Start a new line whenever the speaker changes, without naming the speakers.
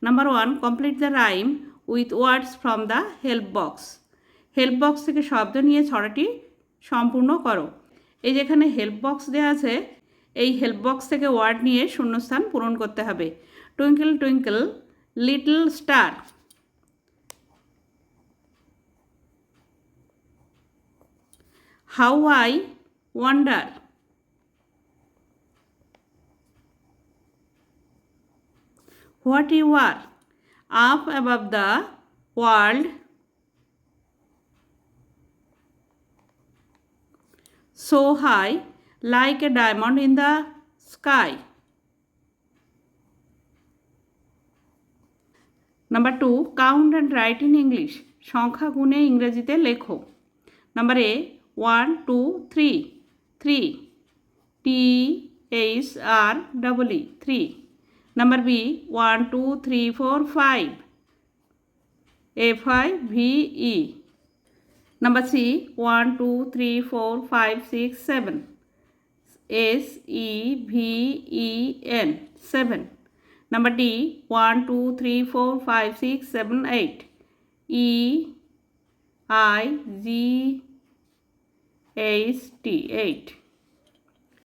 Number 1, complete the rhyme with words from the help box. Help box থেকে শব্দ নিয়ে ছড়াটি সম্পূর্ণ করো। এই যেখানে হেল্প বক্স দেওয়া আছে, এই হেল্প বক্স থেকে ওয়ার্ড নিয়ে শূন্যস্থান পূরণ করতে হবে। Twinkle twinkle little star, how I wonder, what you are, up above the world, so high like a diamond in the sky. Number 2, count and write in English. সংখ্যা গুণে ইংরেজিতে লেখো। Number A, 1 2 3, 3, THREE, 3. Number B, 1 2 3 4 5, FIVE. Number C, 1 2 3 4 5 6 7, SEVEN, 7. Number D, 1 2 3 4 5 6 7 8, EIGHT, 8.